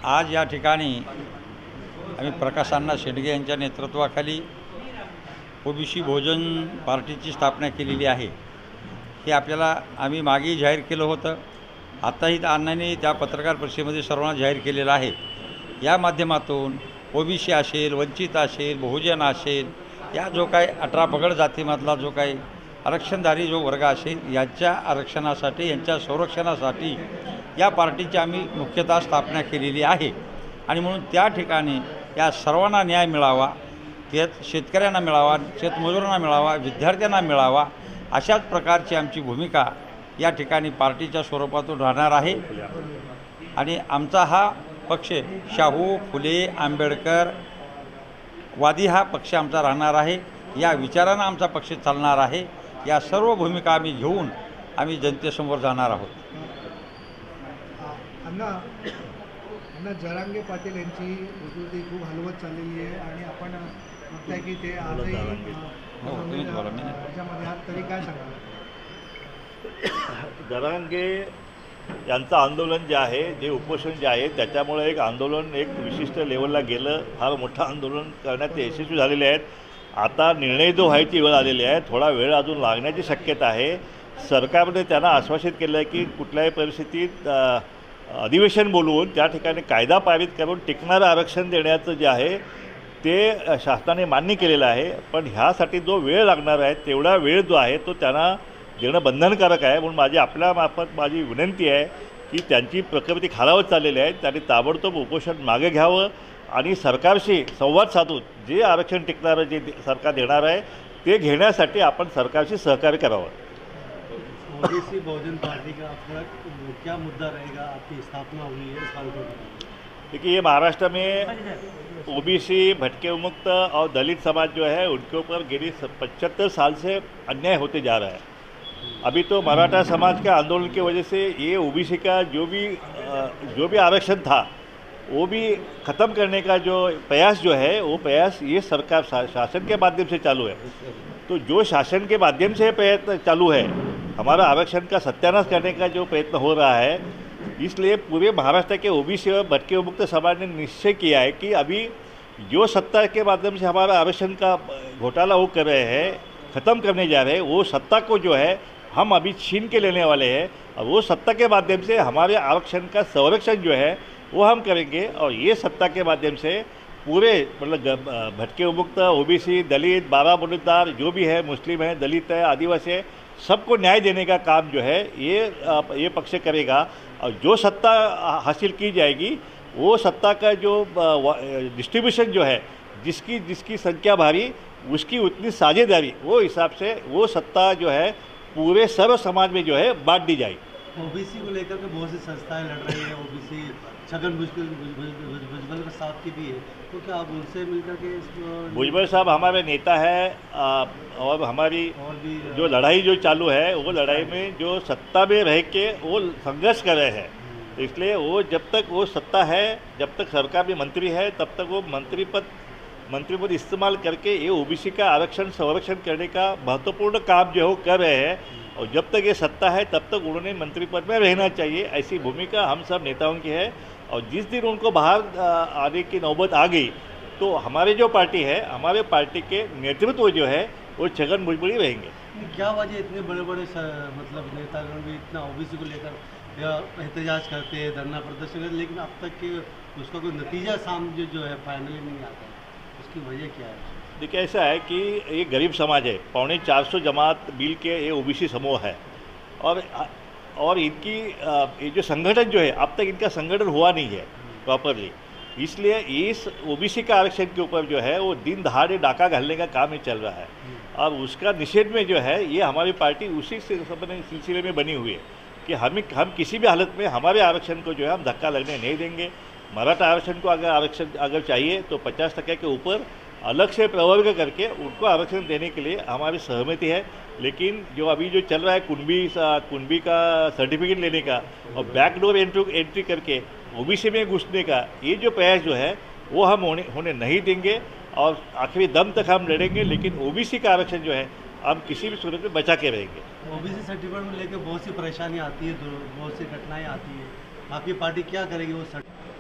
आज या ठिकाणी आम्ही प्रकाश अण्णा शेंडगे यांच्या नेतृत्वाखाली ओबीसी बहुजन पार्टीची स्थापना केलेली आहे। हे आपल्याला आम्ही मागेही जाहीर केलं होतं, आताही अण्णांनी त्या पत्रकार परिषदेमध्ये सर्वांना जाहीर केलेलं आहे। या माध्यमातून ओबीसी असेल, वंचित असेल, बहुजन असेल, या जो काही 18 पगड जातीमधला जो काही आरक्षणधारी जो वर्ग असेल यांच्या आरक्षणासाठी, यांच्या संरक्षणासाठी या पार्टीची आम्ही मुख्यतः स्थापना केलेली आहे। आणि म्हणून त्या ठिकाणी या सर्वांना न्याय मिळावा, शेतकऱ्यांना मिळावा, शेतमजुरांना मिळावा, विद्यार्थ्यांना मिळावा, अशाच प्रकारची आमची भूमिका या ठिकाणी पार्टीच्या स्वरूपातून राहणार आहे। आणि आमचा हा पक्ष शाहू फुले आंबेडकर वादी हा पक्ष आमचा राहणार आहे। या विचारानं आमचा पक्ष चालणार आहे। या सर्व भूमिका आम्ही घेऊन आम्ही जनतेसमोर जाणार आहोत। अण्णा जरांगे पाटील यांची प्रकृती खूप हलवत चाललेली आहे आणि आपण बघताय की ते आजही त्याच्यामध्ये आहात, तरी काय सांगाल? जरांगे यांचं आंदोलन जे आहे, जे उपोषण जे आहे, त्याच्यामुळे एक आंदोलन एक विशिष्ट लेवलला गेलं, फार मोठं आंदोलन करण्यात ते यशस्वी झालेले आहेत। आता निर्णय जो व्हायची वेळ आलेली आहे, थोडा वेळ अजून लागण्याची शक्यता आहे। सरकारने त्यांना आश्वासित केलं आहे की कुठल्याही परिस्थितीत अधिवेशन बोलवून त्या ठिकाणी कायदा पारित करून टिकणारं आरक्षण देण्याचं जे आहे ते शासनाने मान्य केलेलं आहे। पण ह्यासाठी जो वेळ लागणार आहे तेवढा वेळ जो आहे तो त्यांना देणं बंधनकारक आहे। म्हणून आपल्यामार्फत माझी विनंती आहे की त्यांची प्रकृती खालावत चाललेली आहे, त्यांनी ताबडतोब उपोषण मागे घ्यावं आणि सरकारशी संवाद साधून जे आरक्षण टिकणारं जे सरकार देणार आहे ते घेण्यासाठी आपण सरकारशी सहकार्य करावं। ओबीसी बहुजन पार्टी का आपका क्या मुद्दा रहेगा? आपकी स्थापना हुई है साल को। देखिए, महाराष्ट्र में ओबीसी, भटके मुक्त और दलित समाज जो है उनके ऊपर गिरी 75 साल से अन्याय होते जा रहा है। अभी तो मराठा समाज के आंदोलन की वजह से ये ओबीसी का जो भी आरक्षण था वो भी ख़त्म करने का जो प्रयास जो है वो प्रयास ये सरकार शासन के माध्यम से चालू है। तो जो शासन के माध्यम से प्रयत्न चालू है, हमारा आरक्षण का सत्यानाश करने का जो प्रयत्न हो रहा है, इसलिए पूरे महाराष्ट्र के ओबीसी और भटके मुक्त समाज ने निश्चय किया है कि अभी जो सत्ता के माध्यम से हमारा आरक्षण का घोटाला वो कर रहे हैं, ख़त्म करने जा रहे हैं, वो सत्ता को जो है हम अभी छीन के लेने वाले हैं। और वो सत्ता के माध्यम से हमारे आरक्षण का संरक्षण जो है वो हम करेंगे। और ये सत्ता के माध्यम से पूरे मतलब भटके मुक्त, ओबीसी, दलित, बाबा बुनदार जो भी है, मुस्लिम है, दलित है, आदिवासी है, सबको न्याय देने का काम जो है ये पक्ष करेगा। और जो सत्ता हासिल की जाएगी वो सत्ता का जो डिस्ट्रीब्यूशन जो है, जिसकी संख्या भारी उसकी उतनी साझेदारी, वो हिसाब से वो सत्ता जो है पूरे सर्व समाज में जो है बांट दी जाएगी। ओबीसी को लेकर के बहुत सी संस्थाएं लड़ रही हैं। ओबीसी छगन भुजबल के साथ की भी है, तो क्या आप उनसे मिलकर के भुजबल साहब हमारे नेता है और हमारी और भी जो लड़ाई जो चालू है वो लड़ाई में जो सत्ता में रह के वो संघर्ष कर रहे हैं। तो इसलिए वो जब तक वो सत्ता है, जब तक सरकार में मंत्री है, तब तक वो मंत्री पद इस्तेमाल करके ये ओबीसी का आरक्षण संरक्षण करने का महत्वपूर्ण काम जो है वो कर रहे हैं। और जब तक ये सत्ता है तब तक उन्होंने मंत्री पद में रहना चाहिए, ऐसी भूमिका हम सब नेताओं की है। और जिस दिन उनको बाहर आने की नौबत आ गई तो हमारी जो पार्टी है, हमारे पार्टी के नेतृत्व जो है वो छगन भुजबल ही रहेंगे। क्या वजह इतने बड़े बड़े मतलब नेतागण भी इतना ओबीसी को लेकर एहतजाज करते हैं, धरना प्रदर्शन करते, लेकिन अब तक के उसका कोई नतीजा सामने जो है फाइनली नहीं आता है, उसकी वजह क्या है? देखिए, ऐसा है कि ये गरीब समाज है, 450 जमात मिल के ये ओबीसी समूह है। और इनकी ये जो संगठन जो है, अब तक इनका संगठन हुआ नहीं है प्रॉपरली। इसलिए इस ओबीसी का आरक्षण के ऊपर जो है वो दिन दहाड़े डाका घालने का काम ही चल रहा है। और उसका निषेध में जो है ये हमारी पार्टी उसी सिलसिले में बनी हुई है कि हम किसी भी हालत में हमारे आरक्षण को जो है हम धक्का लगने नहीं देंगे। मराठा आरक्षण को अगर चाहिए तो 50% के ऊपर अलग से प्रवर्ग करके उनको आरक्षण देने के लिए हमारी सहमति है। लेकिन जो अभी जो चल रहा है कुंभी का सर्टिफिकेट लेने का और बैकडोर एंट्री करके ओबीसी में घुसने का, ये जो प्रयास जो है वो हम होने नहीं देंगे और आखिरी दम तक हम लड़ेंगे। लेकिन ओबीसी का आरक्षण जो है हम किसी भी सूरत में बचा के रहेंगे। ओबीसी सर्टिफिकेट में लेकर बहुत सी परेशानी आती है, बहुत सी घटनाएं आती है, आपकी पार्टी क्या करेगी वो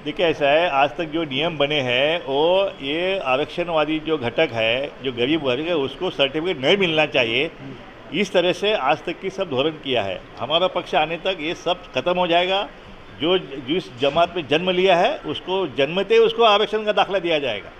देखिए ऐसा है, आज तक जो नियम बने हैं वो ये आरक्षणवादी जो घटक है, जो गरीब वर्ग है, उसको सर्टिफिकेट नहीं मिलना चाहिए, इस तरह से आज तक की सब धोरण किया है। हमारा पक्ष आने तक ये सब खत्म हो जाएगा। जो जिस जमात में जन्म लिया है उसको जन्मते उसको आरक्षण का दाखला दिया जाएगा।